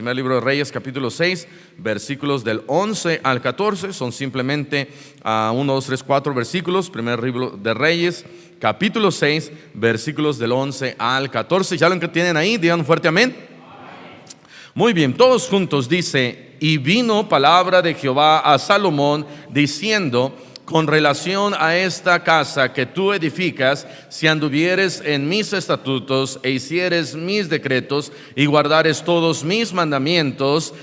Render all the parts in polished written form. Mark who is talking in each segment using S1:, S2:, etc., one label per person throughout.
S1: Primer libro de Reyes, capítulo 6, versículos del 11 al 14. Son simplemente 1, 2, 3, 4 versículos. Primer libro de Reyes, capítulo 6, versículos del 11 al 14. ¿Ya lo que tienen ahí? Digan fuerte amén. Muy bien, todos juntos. Dice: y vino palabra de Jehová a Salomón diciendo: con relación a esta casa que tú edificas, si anduvieres en mis estatutos e hicieres mis decretos y guardares todos mis mandamientos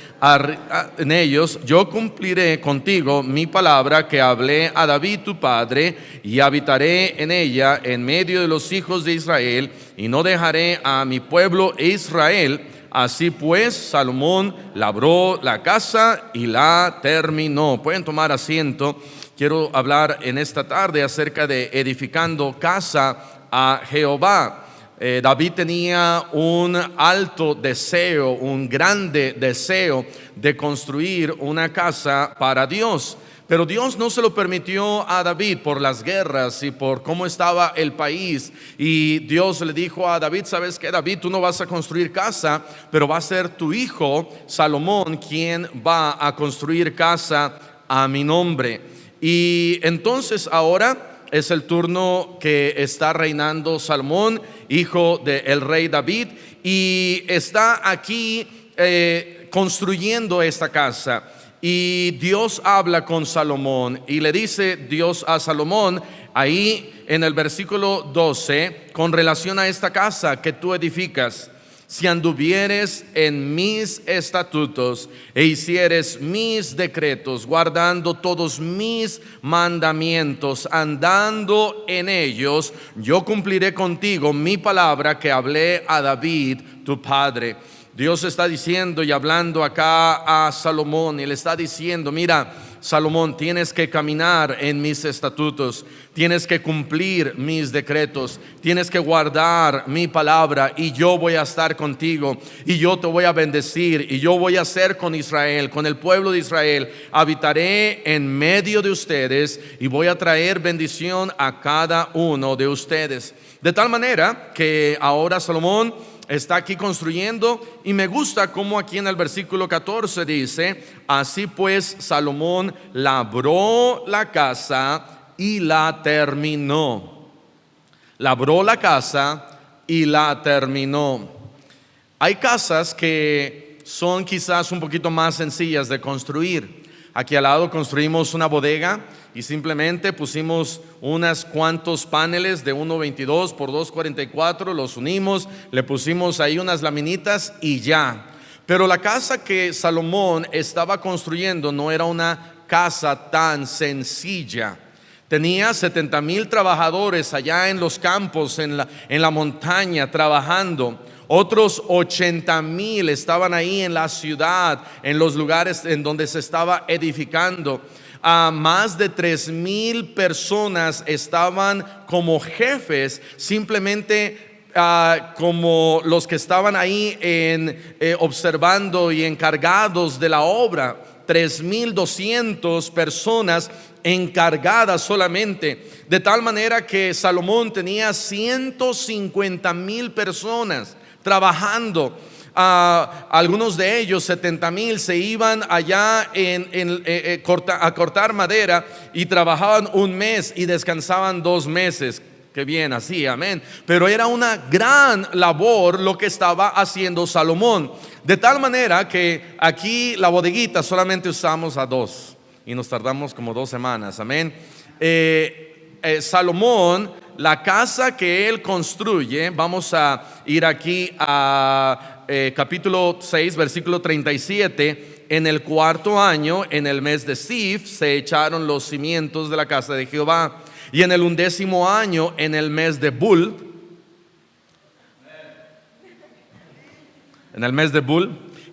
S1: en ellos, yo cumpliré contigo mi palabra que hablé a David tu padre, y habitaré en ella en medio de los hijos de Israel, y no dejaré a mi pueblo Israel. Así pues, Salomón labró la casa y la terminó. Pueden tomar asiento. Quiero hablar en esta tarde acerca de edificando casa a Jehová. David tenía un alto deseo, un grande deseo de construir una casa para Dios. Pero Dios no se lo permitió a David por las guerras y por cómo estaba el país. Y Dios le dijo a David: ¿sabes qué, David? Tú no vas a construir casa, pero va a ser tu hijo Salomón quien va a construir casa a mi nombre. Y entonces ahora es el turno que está reinando Salomón, hijo del rey David, y está aquí construyendo esta casa. Y Dios habla con Salomón y le dice Dios a Salomón ahí en el versículo 12, con relación a esta casa que tú edificas: si anduvieres en mis estatutos e hicieres mis decretos, guardando todos mis mandamientos, andando en ellos, yo cumpliré contigo mi palabra que hablé a David tu padre. Dios está diciendo y hablando acá a Salomón, y le está diciendo: mira, Salomón, tienes que caminar en mis estatutos, tienes que cumplir mis decretos, tienes que guardar mi palabra, y yo voy a estar contigo, y yo te voy a bendecir, y yo voy a hacer con Israel, con el pueblo de Israel, habitaré en medio de ustedes, y voy a traer bendición a cada uno de ustedes. De tal manera que ahora Salomón está aquí construyendo, y me gusta como aquí en el versículo 14 dice: así pues, Salomón labró la casa y la terminó. Labró la casa y la terminó. Hay casas que son quizás un poquito más sencillas de construir. Aquí al lado construimos una bodega y simplemente pusimos unos cuantos paneles de 1.22 por 2.44, los unimos, le pusimos ahí unas laminitas y ya. Pero la casa que Salomón estaba construyendo no era una casa tan sencilla. Tenía 70,000 trabajadores allá en los campos, en la montaña, trabajando. Otros 80,000 estaban ahí en la ciudad, en los lugares en donde se estaba edificando. Más de 3,000 personas estaban como jefes, simplemente como los que estaban ahí observando y encargados de la obra. 3,200 personas encargadas solamente, de tal manera que Salomón tenía 150,000 personas trabajando. Algunos de ellos, 70,000, se iban allá a cortar madera y trabajaban un mes y descansaban 2 meses. Qué bien, así, amén. Pero era una gran labor lo que estaba haciendo Salomón, de tal manera que aquí la bodeguita solamente usamos a 2 y nos tardamos como 2 semanas, amén. Salomón, la casa que él construye, vamos a ir aquí a capítulo 6, versículo 37. En el 4.º año, en el mes de Sif, se echaron los cimientos de la casa de Jehová. Y en el 11.º año, en el mes de Bul,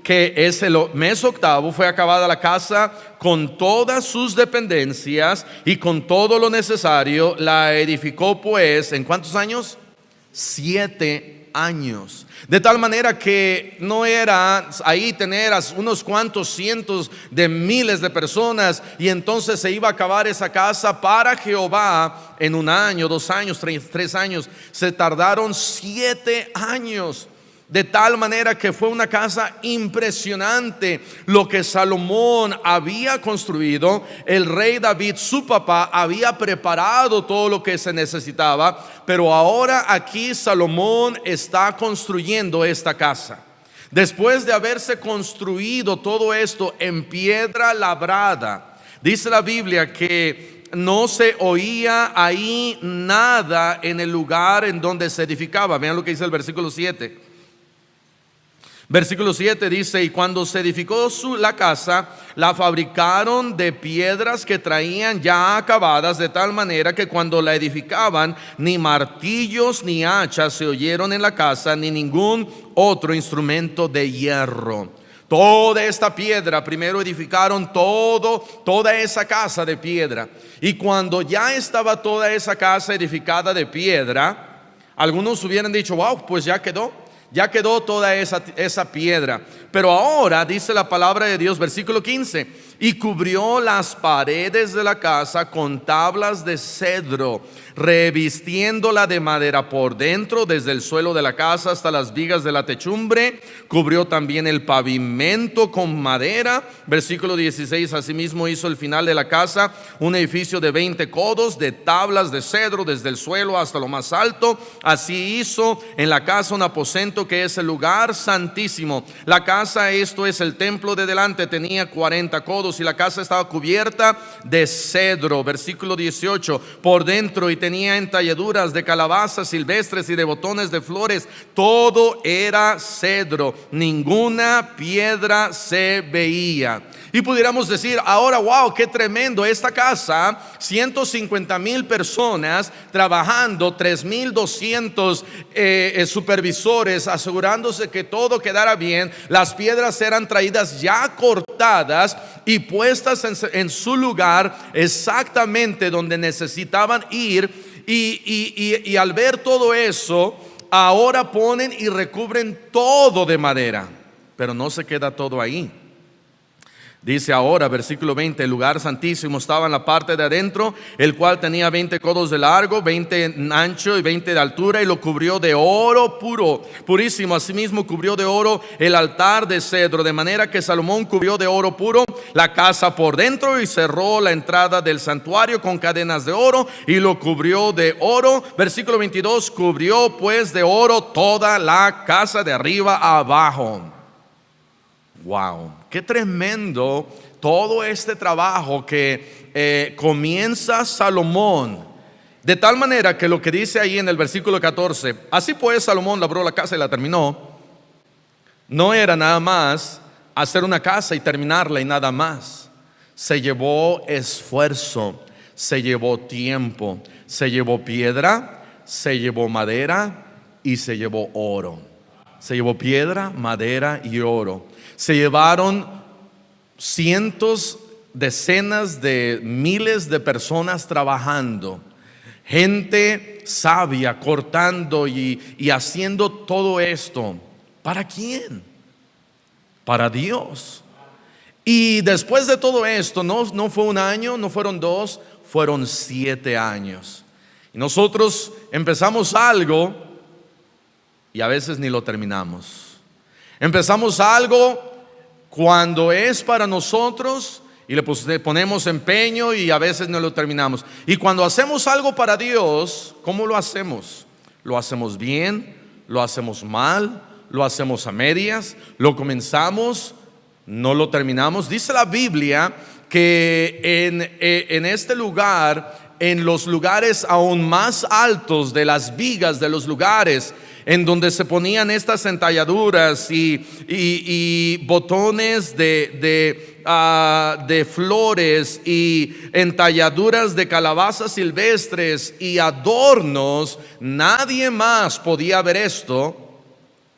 S1: que es el mes 8º, fue acabada la casa con todas sus dependencias y con todo lo necesario. La edificó pues, ¿en cuántos años? 7 años. De tal manera que no era ahí tener unos cuantos cientos de miles de personas y entonces se iba a acabar esa casa para Jehová en 1 año, 2 años, 3 años. Se tardaron 7 años. De tal manera que fue una casa impresionante lo que Salomón había construido. El rey David, su papá, había preparado todo lo que se necesitaba, pero ahora aquí Salomón está construyendo esta casa. Después de haberse construido todo esto en piedra labrada, dice la Biblia que no se oía ahí nada en el lugar en donde se edificaba. Vean lo que dice el versículo 7. Versículo 7 dice: y cuando se edificó la casa, la fabricaron de piedras que traían ya acabadas, de tal manera que cuando la edificaban, ni martillos ni hachas se oyeron en la casa, ni ningún otro instrumento de hierro. Toda esta piedra, primero edificaron toda esa casa de piedra. Y cuando ya estaba toda esa casa edificada de piedra, algunos hubieran dicho: wow, pues ya quedó toda esa piedra. Pero ahora dice la palabra de Dios, versículo 15: y cubrió las paredes de la casa con tablas de cedro, revistiéndola de madera por dentro, desde el suelo de la casa hasta las vigas de la techumbre. Cubrió también el pavimento con madera. Versículo 16: asimismo hizo el final de la casa un edificio de 20 codos de tablas de cedro, desde el suelo hasta lo más alto. Así hizo en la casa un aposento que es el lugar santísimo. La casa, esto es el templo de delante, tenía 40 codos, y la casa estaba cubierta de cedro. Versículo 18: por dentro, y tenía entalladuras de calabazas silvestres y de botones de flores. Todo era cedro, ninguna piedra se veía. Y pudiéramos decir ahora: wow, qué tremendo esta casa. 150,000 personas trabajando, 3,200 supervisores asegurándose que todo quedara bien. Las piedras eran traídas ya cortadas y puestas en su lugar, exactamente donde necesitaban ir. Y al ver todo eso, ahora ponen y recubren todo de madera. Pero no se queda todo ahí. Dice ahora, versículo 20: el lugar santísimo estaba en la parte de adentro, el cual tenía 20 codos de largo, 20 en ancho y 20 de altura, y lo cubrió de oro purísimo. Asimismo cubrió de oro el altar de cedro, de manera que Salomón cubrió de oro puro la casa por dentro, y cerró la entrada del santuario con cadenas de oro, y lo cubrió de oro. Versículo 22: cubrió pues de oro toda la casa de arriba a abajo. Wow, qué tremendo todo este trabajo que comienza Salomón. De tal manera que lo que dice ahí en el versículo 14: así pues Salomón labró la casa y la terminó. No era nada más hacer una casa y terminarla y nada más. Se llevó esfuerzo, se llevó tiempo, se llevó piedra, se llevó madera y se llevó oro. Se llevó piedra, madera y oro. Se llevaron cientos, decenas de miles de personas trabajando. Gente sabia cortando y haciendo todo esto. ¿Para quién? Para Dios. Y después de todo esto, no fue un año, no fueron 2, fueron 7 años. Y nosotros empezamos algo y a veces ni lo terminamos. Empezamos algo cuando es para nosotros y le ponemos empeño y a veces no lo terminamos. Y cuando hacemos algo para Dios, ¿cómo lo hacemos? ¿Lo hacemos bien? ¿Lo hacemos mal? ¿Lo hacemos a medias? ¿Lo comenzamos? ¿No lo terminamos? Dice la Biblia que en este lugar, en los lugares aún más altos de las vigas de los lugares en donde se ponían estas entalladuras y botones de flores y entalladuras de calabazas silvestres y adornos, nadie más podía ver esto,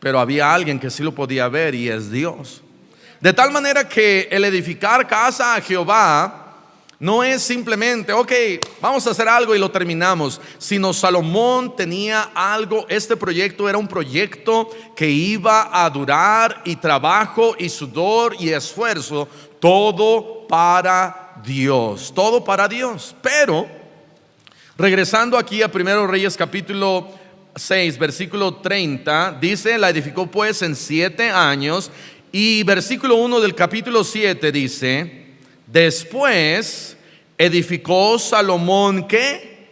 S1: pero había alguien que sí lo podía ver, y es Dios. De tal manera que el edificar casa a Jehová no es simplemente, ok, vamos a hacer algo y lo terminamos, sino Salomón tenía algo. Este proyecto era un proyecto que iba a durar, y trabajo y sudor y esfuerzo, todo para Dios, todo para Dios. Pero regresando aquí a 1 Reyes capítulo 6, versículo 30, dice: la edificó pues en 7 años. Y versículo 1 del capítulo 7 dice: después edificó Salomón, ¿qué?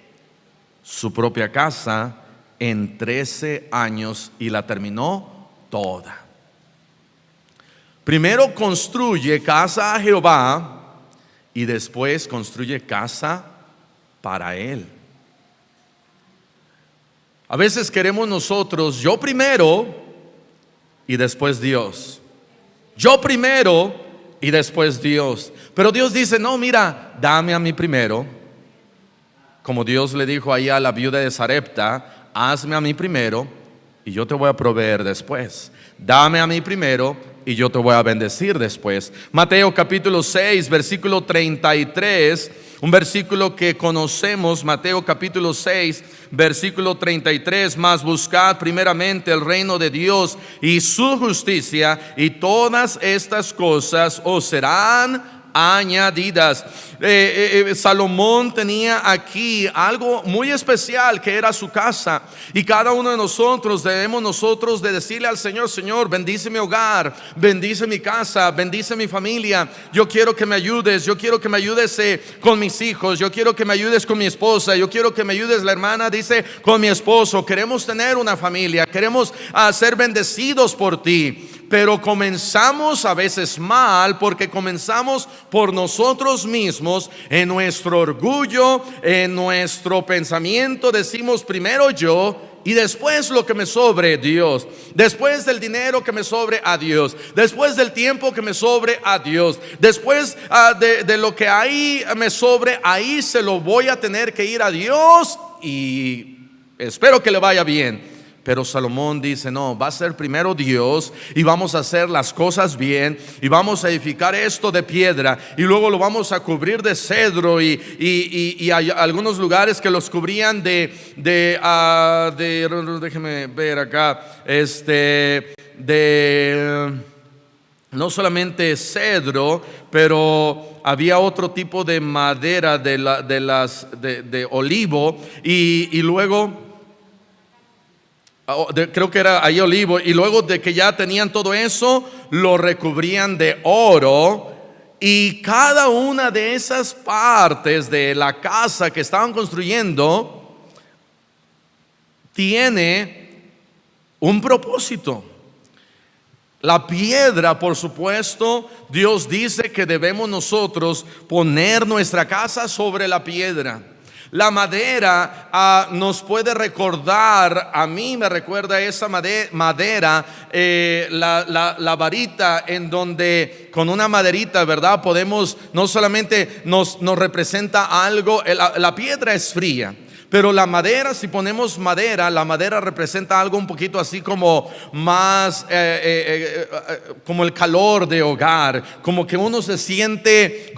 S1: Su propia casa en 13 años y la terminó toda. Primero construye casa a Jehová y después construye casa para él. A veces queremos nosotros, yo primero y después Dios. Yo primero y después Dios. Pero Dios dice: no, mira, dame a mí primero. Como Dios le dijo ahí a la viuda de Sarepta: hazme a mí primero y yo te voy a proveer después. Dame a mí primero y yo te voy a bendecir después. Mateo capítulo 6, versículo 33, un versículo que conocemos. Mateo capítulo 6, versículo 33: mas buscad primeramente el reino de Dios y su justicia, y todas estas cosas os serán añadidas. Salomón tenía aquí algo muy especial, que era su casa. Y cada uno de nosotros debemos de decirle al Señor: Señor, bendice mi hogar, bendice mi casa, bendice mi familia. Yo quiero que me ayudes, yo quiero que me ayudes con mis hijos, yo quiero que me ayudes con mi esposa, yo quiero que me ayudes, la hermana dice, con mi esposo. Queremos tener una familia, queremos ser bendecidos por ti. Pero comenzamos a veces mal, porque comenzamos por nosotros mismos, en nuestro orgullo, en nuestro pensamiento. Decimos: primero yo y después lo que me sobre, Dios. Después del dinero que me sobre, a Dios. Después del tiempo que me sobre, a Dios. Después de lo que ahí me sobre, ahí se lo voy a tener que ir a Dios y espero que le vaya bien. Pero Salomón dice: no, va a ser primero Dios, y vamos a hacer las cosas bien, y vamos a edificar esto de piedra, y luego lo vamos a cubrir de cedro, y hay algunos lugares que los cubrían déjeme ver acá, no solamente cedro, pero había otro tipo de madera de olivo, y luego creo que era ahí olivo, y luego de que ya tenían todo eso, lo recubrían de oro. Y cada una de esas partes de la casa que estaban construyendo tiene un propósito. La piedra, por supuesto, Dios dice que debemos nosotros poner nuestra casa sobre la piedra. La madera nos puede recordar, a mí me recuerda esa madera, la varita, en donde con una maderita, ¿verdad? Podemos, no solamente nos representa algo, la piedra es fría. Pero la madera, si ponemos madera, la madera representa algo un poquito así como más, como el calor de hogar, como que uno se siente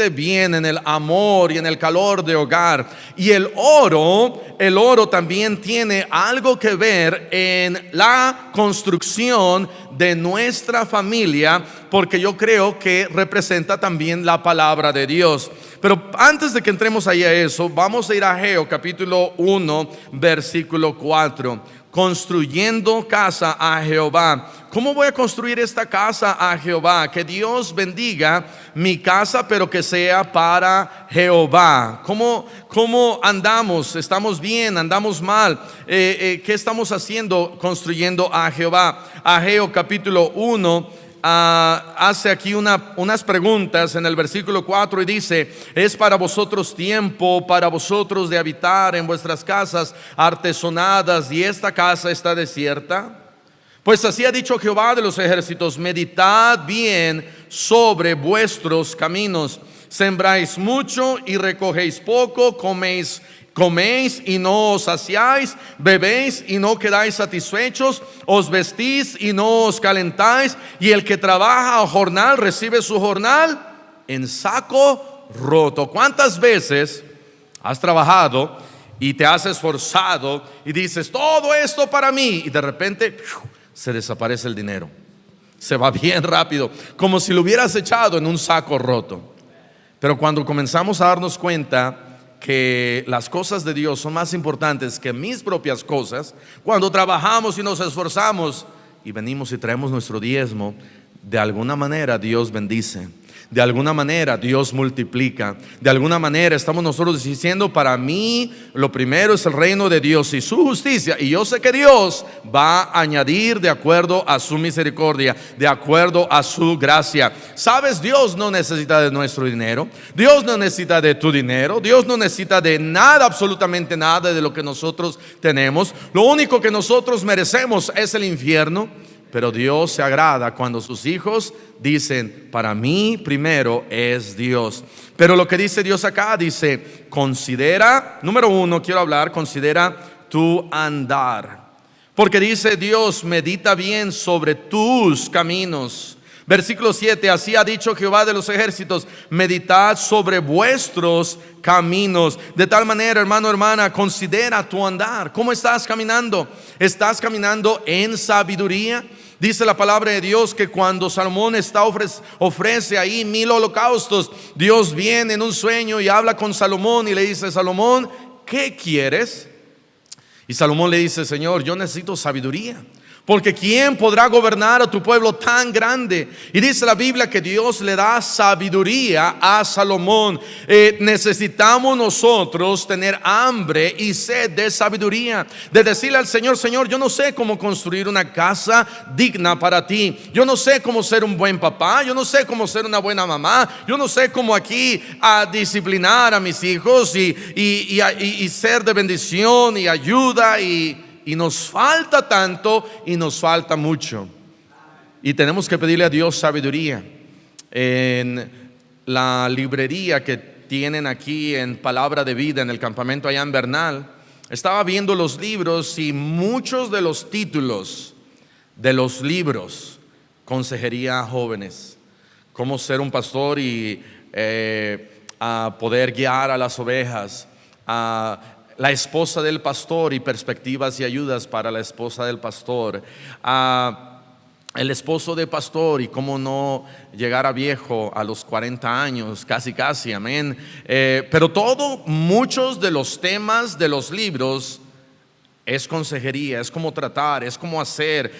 S1: bien en el amor y en el calor de hogar. Y el oro también tiene algo que ver en la construcción de nuestra familia, porque yo creo que representa también la palabra de Dios. Pero antes de que entremos ahí a eso, vamos a ir a Ageo capítulo 1, versículo 4. Construyendo casa a Jehová. ¿Cómo voy a construir esta casa a Jehová? Que Dios bendiga mi casa, pero que sea para Jehová. ¿Cómo andamos? ¿Estamos bien? ¿Andamos mal? ¿Qué estamos haciendo construyendo a Jehová? Ageo capítulo 1 hace aquí unas preguntas en el versículo 4 y dice: es para vosotros tiempo, para vosotros de habitar en vuestras casas artesonadas, y esta casa está desierta. Pues así ha dicho Jehová de los ejércitos: meditad bien sobre vuestros caminos. Sembráis mucho y recogéis poco, coméis y no os saciáis, bebéis y no quedáis satisfechos, os vestís y no os calentáis, y el que trabaja a jornal recibe su jornal en saco roto. ¿Cuántas veces has trabajado y te has esforzado y dices: todo esto para mí, y de repente se desaparece el dinero, se va bien rápido, como si lo hubieras echado en un saco roto? Pero cuando comenzamos a darnos cuenta que las cosas de Dios son más importantes que mis propias cosas, cuando trabajamos y nos esforzamos y venimos y traemos nuestro diezmo, de alguna manera Dios bendice. De alguna manera Dios multiplica. De alguna manera estamos nosotros diciendo, para mí lo primero es el reino de Dios y su justicia. Y yo sé que Dios va a añadir de acuerdo a su misericordia, de acuerdo a su gracia. ¿Sabes? Dios no necesita de nuestro dinero. Dios no necesita de tu dinero. Dios no necesita de nada, absolutamente nada de lo que nosotros tenemos. Lo único que nosotros merecemos es el infierno. Pero Dios se agrada cuando sus hijos dicen, para mí primero es Dios. Pero lo que dice Dios acá, dice, considera, número uno, quiero hablar, considera tu andar. Porque dice Dios, medita bien sobre tus caminos. Versículo 7, así ha dicho Jehová de los ejércitos, meditad sobre vuestros caminos. De tal manera, hermano, hermana, considera tu andar. ¿Cómo estás caminando? ¿Estás caminando en sabiduría? Dice la palabra de Dios que cuando Salomón ofrece ahí 1000 holocaustos, Dios viene en un sueño y habla con Salomón y le dice, Salomón, ¿qué quieres? Y Salomón le dice, Señor, yo necesito sabiduría. Porque ¿quién podrá gobernar a tu pueblo tan grande? Y dice la Biblia que Dios le da sabiduría a Salomón. Necesitamos nosotros tener hambre y sed de sabiduría. De decirle al Señor, Señor, yo no sé cómo construir una casa digna para ti. Yo no sé cómo ser un buen papá. Yo no sé cómo ser una buena mamá. Yo no sé cómo aquí disciplinar a mis hijos y ser de bendición y ayuda y nos falta tanto y nos falta mucho. Y tenemos que pedirle a Dios sabiduría. En la librería que tienen aquí en Palabra de Vida, en el campamento allá en Bernal, estaba viendo los libros y muchos de los títulos de los libros, consejería a jóvenes, cómo ser un pastor y a poder guiar a las ovejas, la esposa del pastor y perspectivas y ayudas para la esposa del pastor, el esposo de pastor y cómo no llegar a viejo a los 40 años, casi, amén. Pero muchos de los temas de los libros es consejería, es cómo tratar, es cómo hacer,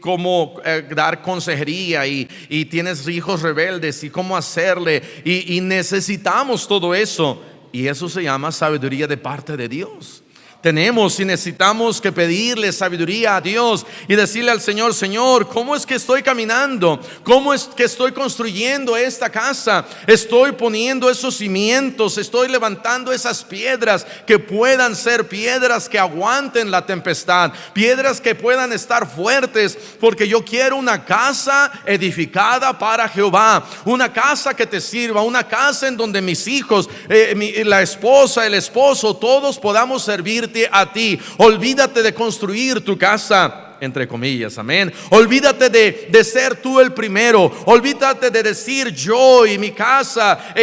S1: cómo dar consejería y tienes hijos rebeldes y cómo hacerle y necesitamos todo eso. Y eso se llama sabiduría de parte de Dios. Tenemos y necesitamos que pedirle sabiduría a Dios y decirle al Señor, Señor, ¿cómo es que estoy caminando? ¿Cómo es que estoy construyendo esta casa? Estoy poniendo esos cimientos, estoy levantando esas piedras que puedan ser piedras que aguanten la tempestad, piedras que puedan estar fuertes, porque yo quiero una casa edificada para Jehová, una casa que te sirva, una casa en donde mis hijos, la esposa, el esposo, todos podamos servirte a ti. Olvídate de construir tu casa, entre comillas, amén. Olvídate de ser tú el primero. Olvídate de decir yo y mi casa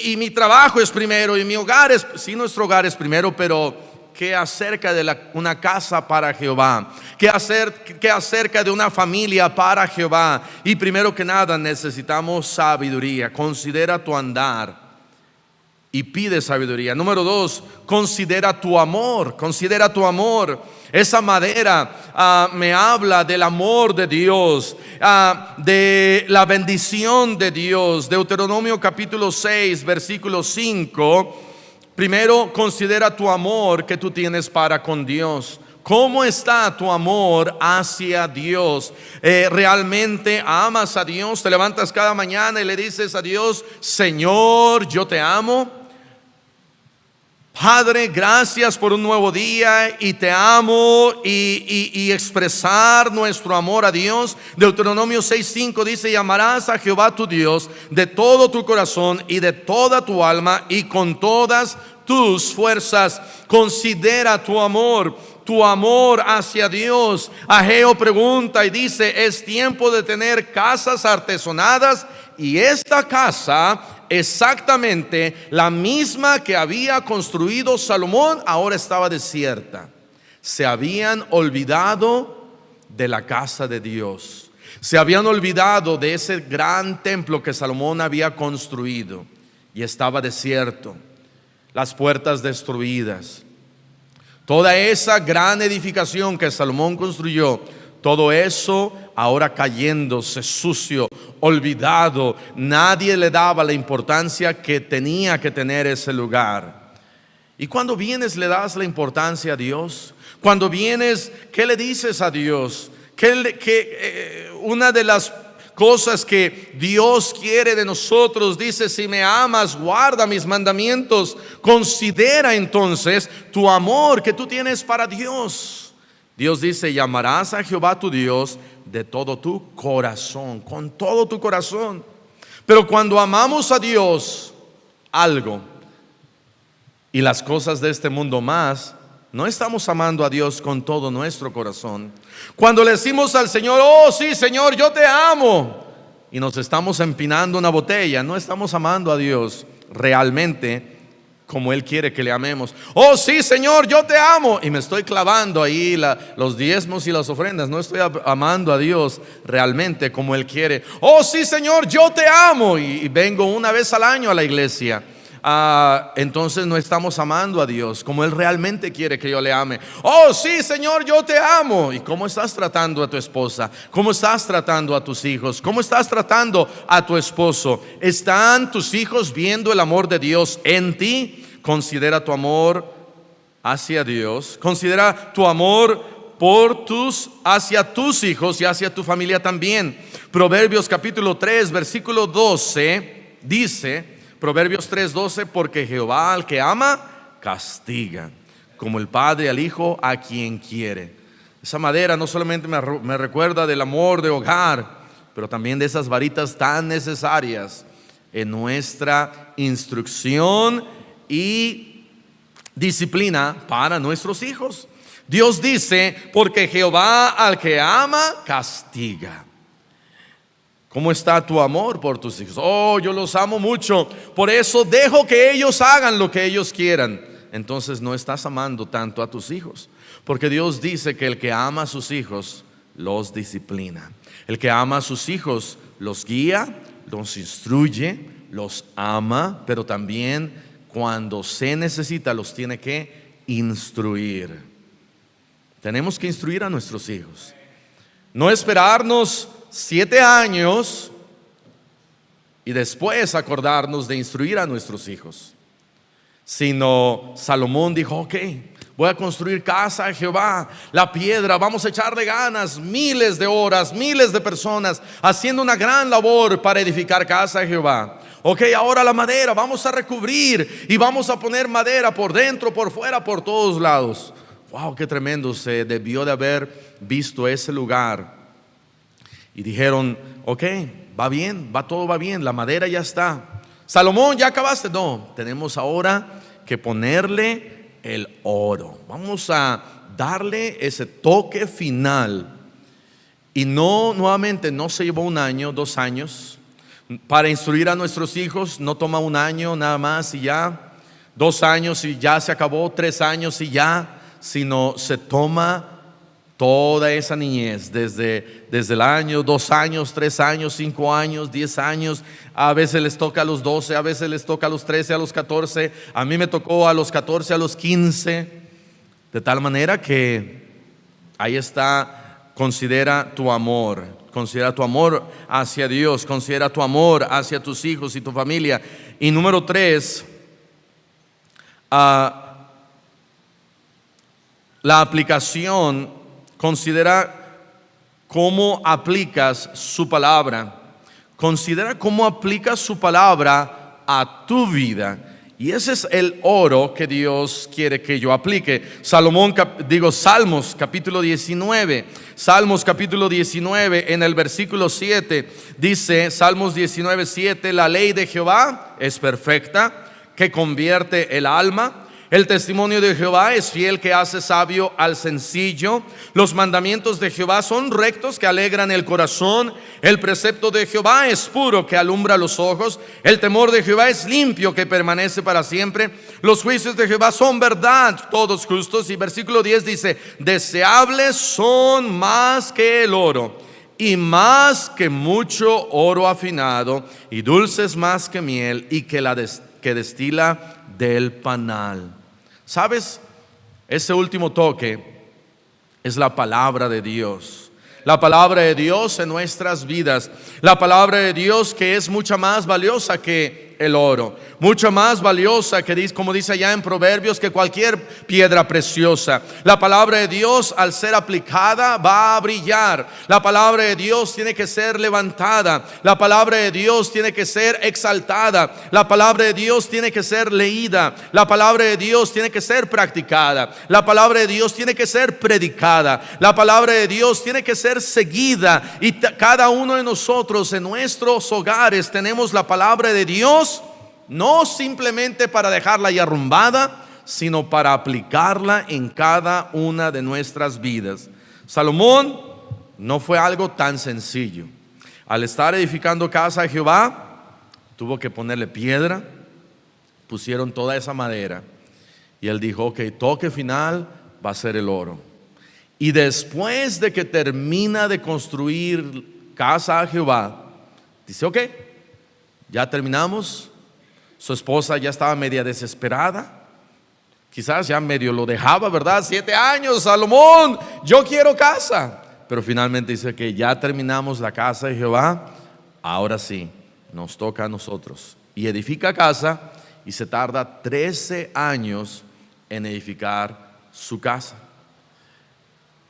S1: y mi trabajo es primero y mi hogar es, sí, nuestro hogar es primero, pero ¿qué acerca de una casa para Jehová? ¿Qué acerca de una familia para Jehová? Y primero que nada necesitamos sabiduría. Considera tu andar y pide sabiduría. Número 2, considera tu amor. Considera tu amor. Esa madera me habla del amor de Dios, de la bendición de Dios. Deuteronomio capítulo 6, versículo 5. Primero, considera tu amor que tú tienes para con Dios. ¿Cómo está tu amor hacia Dios? ¿Realmente amas a Dios? ¿Te levantas cada mañana y le dices a Dios, Señor, yo te amo? Padre, gracias por un nuevo día y te amo, y expresar nuestro amor a Dios. Deuteronomio 6:5 dice, y amarás a Jehová tu Dios de todo tu corazón y de toda tu alma y con todas tus fuerzas. Considera tu amor hacia Dios. Ageo pregunta y dice, es tiempo de tener casas artesonadas, y esta casa, exactamente la misma que había construido Salomón, ahora estaba desierta. Se habían olvidado de la casa de Dios. Se habían olvidado de ese gran templo que Salomón había construido. y estaba desierto, las puertas destruidas. Toda esa gran edificación que Salomón construyó, todo eso ahora cayéndose, sucio, olvidado. Nadie le daba la importancia que tenía que tener ese lugar. Y cuando vienes, le das la importancia a Dios. Cuando vienes, ¿qué le dices a Dios? Una de las cosas que Dios quiere de nosotros, dice: si me amas, guarda mis mandamientos. Considera entonces tu amor que tú tienes para Dios. Dios dice: y amarás a Jehová tu Dios de todo tu corazón, con todo tu corazón. Pero cuando amamos a Dios algo y las cosas de este mundo más, no estamos amando a Dios con todo nuestro corazón. Cuando le decimos al Señor: oh sí, Señor, yo te amo, y nos estamos empinando una botella, no estamos amando a Dios realmente como Él quiere que le amemos. Oh sí, Señor, yo te amo, y me estoy clavando ahí los diezmos y las ofrendas. No estoy amando a Dios realmente como Él quiere. Oh sí, Señor, yo te amo, y vengo una vez al año a la iglesia. Entonces no estamos amando a Dios como Él realmente quiere que yo le ame. Oh sí, Señor, yo te amo. ¿Y cómo estás tratando a tu esposa? ¿Cómo estás tratando a tus hijos? ¿Cómo estás tratando a tu esposo? ¿Están tus hijos viendo el amor de Dios en ti? Considera tu amor hacia Dios. Considera tu amor hacia tus hijos y hacia tu familia también. Proverbios capítulo 3 versículo 12 dice, Proverbios 3:12: porque Jehová al que ama castiga, como el padre al hijo a quien quiere. Esa madera no solamente me recuerda del amor de hogar, pero también de esas varitas tan necesarias en nuestra instrucción y disciplina para nuestros hijos. Dios dice: porque Jehová al que ama castiga. ¿Cómo está tu amor por tus hijos? Oh, yo los amo mucho, por eso dejo que ellos hagan lo que ellos quieran. Entonces no estás amando tanto a tus hijos, porque Dios dice que el que ama a sus hijos los disciplina. El que ama a sus hijos los guía, los instruye, los ama, pero también cuando se necesita los tiene que instruir. Tenemos que instruir a nuestros hijos. No esperarnos 7 años y después acordarnos de instruir a nuestros hijos, sino Salomón dijo: ok, voy a construir casa a Jehová, la piedra, vamos a echarle ganas, miles de horas, miles de personas haciendo una gran labor para edificar casa a Jehová. Ok, ahora la madera, vamos a recubrir y vamos a poner madera por dentro, por fuera, por todos lados. Wow, qué tremendo. Se debió de haber visto ese lugar. Y dijeron: ok, va bien, todo va bien, la madera ya está. Salomón, ¿ya acabaste? No, tenemos ahora que ponerle el oro. Vamos a darle ese toque final. Y nuevamente no se llevó 1 año, 2 años. Para instruir a nuestros hijos no toma 1 año nada más y ya, 2 años y ya se acabó, 3 años y ya, sino se toma toda esa niñez, desde el año, 2 años, 3 años, 5 años, 10 años. A veces les toca a los 12, a veces les toca a los 13, a los 14. A mí me tocó a los 14, a los 15. De tal manera que ahí está: considera tu amor. Considera tu amor hacia Dios. Considera tu amor hacia tus hijos y tu familia. Y número 3, la aplicación. Considera cómo aplicas su palabra. Considera cómo aplicas su palabra a tu vida. Y ese es el oro que Dios quiere que yo aplique. Salmos capítulo 19. Salmos capítulo 19 en el versículo 7 dice, Salmos 19:7: la ley de Jehová es perfecta, que convierte el alma. El testimonio de Jehová es fiel, que hace sabio al sencillo. Los mandamientos de Jehová son rectos, que alegran el corazón. El precepto de Jehová es puro, que alumbra los ojos. El temor de Jehová es limpio, que permanece para siempre. Los juicios de Jehová son verdad, todos justos. Y versículo 10 dice: deseables son más que el oro, y más que mucho oro afinado, y dulces más que miel, y que la que destila del panal. ¿Sabes? Ese último toque es la palabra de Dios. La palabra de Dios en nuestras vidas. La palabra de Dios que es mucha más valiosa que el oro, mucho más valiosa que dice, como dice allá en Proverbios, que cualquier piedra preciosa. La palabra de Dios, al ser aplicada, va a brillar. La palabra de Dios tiene que ser levantada. La palabra de Dios tiene que ser exaltada. La palabra de Dios tiene que ser leída. La palabra de Dios tiene que ser practicada. La palabra de Dios tiene que ser predicada. La palabra de Dios tiene que ser seguida. Y cada uno de nosotros en nuestros hogares tenemos la palabra de Dios, no simplemente para dejarla ya arrumbada, sino para aplicarla en cada una de nuestras vidas. Salomón no fue algo tan sencillo. Al estar edificando casa de Jehová, tuvo que ponerle piedra, pusieron toda esa madera, y él dijo, ok, toque final va a ser el oro. Y después de que termina de construir casa a Jehová, dice, ok, ya terminamos. Su esposa ya estaba media desesperada, quizás ya medio lo dejaba, ¿verdad? 7 años, Salomón, yo quiero casa. Pero finalmente dice que ya terminamos la casa de Jehová, ahora sí, nos toca a nosotros. Y edifica casa y se tarda 13 años en edificar su casa.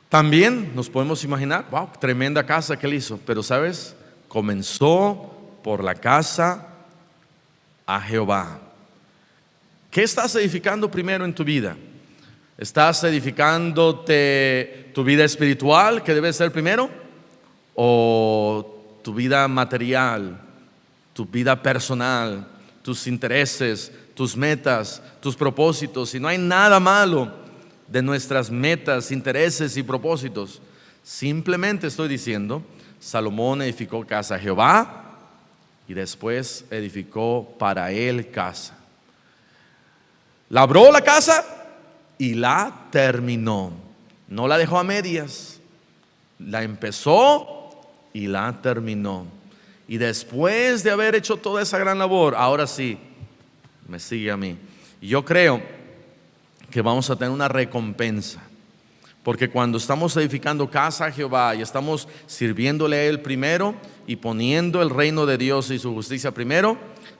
S1: También nos podemos imaginar, wow, tremenda casa que él hizo, pero ¿sabes? Comenzó por la casa a Jehová. ¿Qué estás edificando primero en tu vida? ¿Estás edificándote tu vida espiritual, que debe ser primero? ¿O tu vida material, tu vida personal, tus intereses, tus metas, tus propósitos? Y no hay nada malo de nuestras metas, intereses y propósitos. Simplemente estoy diciendo, Salomón edificó casa a Jehová y después edificó para él casa. Labró la casa y la terminó. No la dejó a medias. La empezó y la terminó. Y después de haber hecho toda esa gran labor, ahora sí, me sigue a mí. Y yo creo que vamos a tener una recompensa. Porque cuando estamos edificando casa a Jehová y estamos sirviéndole a Él primero y poniendo el reino de Dios y su justicia primero,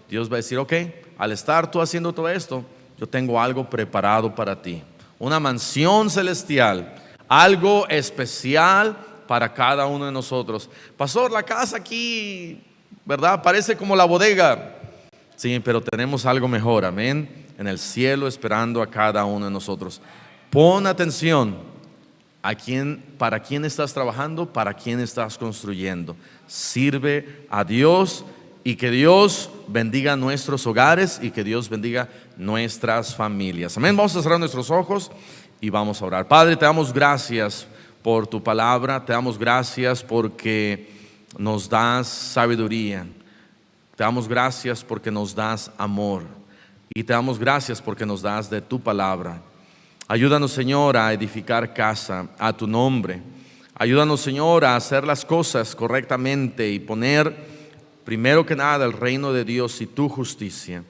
S1: Dios va a decir, ok, al estar tú haciendo todo esto, yo tengo algo preparado para ti. Una mansión celestial, algo especial para cada uno de nosotros. Pastor, la casa aquí, ¿verdad? Parece como la bodega. Sí, pero tenemos algo mejor, amén, en el cielo esperando a cada uno de nosotros. Pon atención. ¿Para quién estás trabajando? ¿Para quién estás construyendo? Sirve a Dios y que Dios bendiga nuestros hogares y que Dios bendiga nuestras familias. Amén. Vamos a cerrar nuestros ojos y vamos a orar. Padre, te damos gracias por tu palabra. Te damos gracias porque nos das sabiduría. Te damos gracias porque nos das amor. Y te damos gracias porque nos das de tu palabra. Ayúdanos, Señor, a edificar casa a tu nombre. Ayúdanos, Señor, a hacer las cosas correctamente y poner primero que nada el reino de Dios y tu justicia.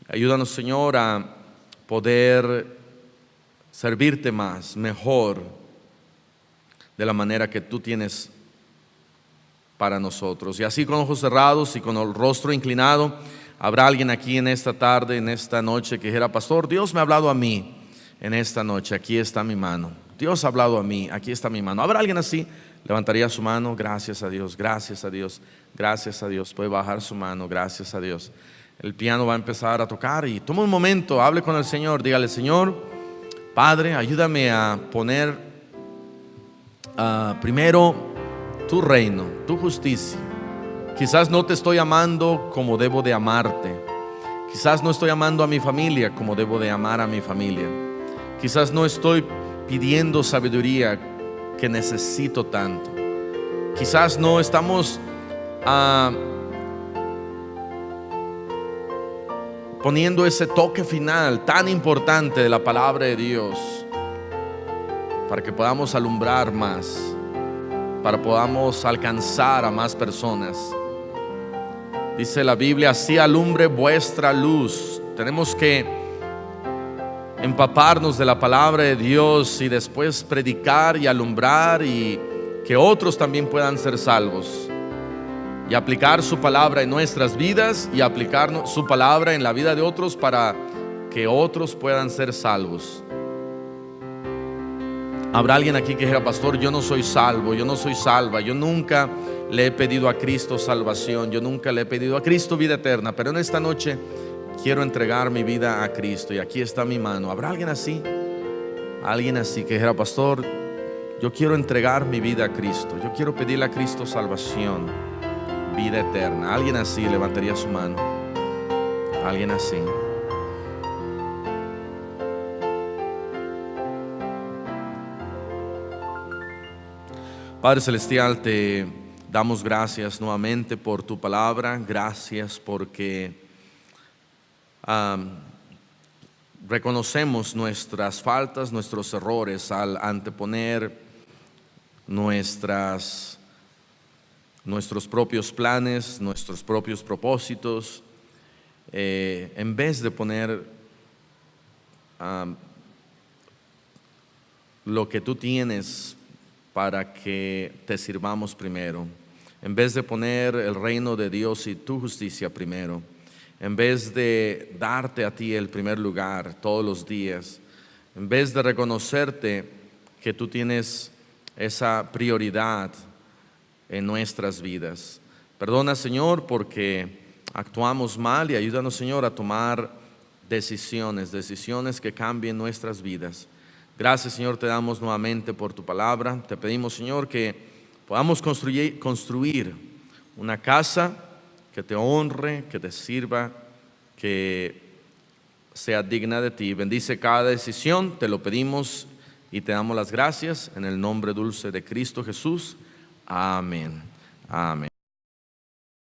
S1: Ayúdanos, Señor, a poder servirte más, mejor, de la manera que tú tienes para nosotros. Y así con ojos cerrados y con el rostro inclinado, habrá alguien aquí en esta tarde, en esta noche que dijera, pastor, Dios me ha hablado a mí. En esta noche, aquí está mi mano. Dios ha hablado a mí, aquí está mi mano. ¿Habrá alguien así? Levantaría su mano. Gracias a Dios, gracias a Dios, gracias a Dios. Puede bajar su mano, gracias a Dios. El piano va a empezar a tocar y toma un momento, hable con el Señor. Dígale, Señor, Padre, ayúdame a poner primero tu reino, tu justicia. Quizás no te estoy amando como debo de amarte. Quizás no estoy amando a mi familia como debo de amar a mi familia. Quizás no estoy pidiendo sabiduría que necesito tanto. Quizás no estamos poniendo ese toque final tan importante de la palabra de Dios para que podamos alumbrar más, para que podamos alcanzar a más personas. Dice la Biblia, así alumbre vuestra luz. Tenemos que empaparnos de la palabra de Dios y después predicar y alumbrar, y que otros también puedan ser salvos, y aplicar su palabra en nuestras vidas y aplicar su palabra en la vida de otros para que otros puedan ser salvos. Habrá alguien aquí que diga: pastor, yo no soy salvo, yo no soy salva, yo nunca le he pedido a Cristo salvación, yo nunca le he pedido a Cristo vida eterna, pero en esta noche quiero entregar mi vida a Cristo y aquí está mi mano. ¿Habrá alguien así? Alguien así que diga: pastor, yo quiero entregar mi vida a Cristo, yo quiero pedirle a Cristo salvación, vida eterna. Alguien así levantaría su mano. Alguien así. Padre Celestial, te damos gracias nuevamente por tu palabra. Gracias porque reconocemos nuestras faltas, nuestros errores al anteponer nuestros propios planes, nuestros propios propósitos, en vez de poner lo que tú tienes para que te sirvamos primero, en vez de poner el reino de Dios y tu justicia primero, en vez de darte a ti el primer lugar todos los días, en vez de reconocerte que tú tienes esa prioridad en nuestras vidas. Perdona, Señor, porque actuamos mal, y ayúdanos, Señor, a tomar decisiones que cambien nuestras vidas. Gracias, Señor, te damos nuevamente por tu palabra. Te pedimos, Señor, que podamos construir una casa que te honre, que te sirva, que sea digna de ti. Bendice cada decisión, te lo pedimos y te damos las gracias en el nombre dulce de Cristo Jesús. Amén. Amén.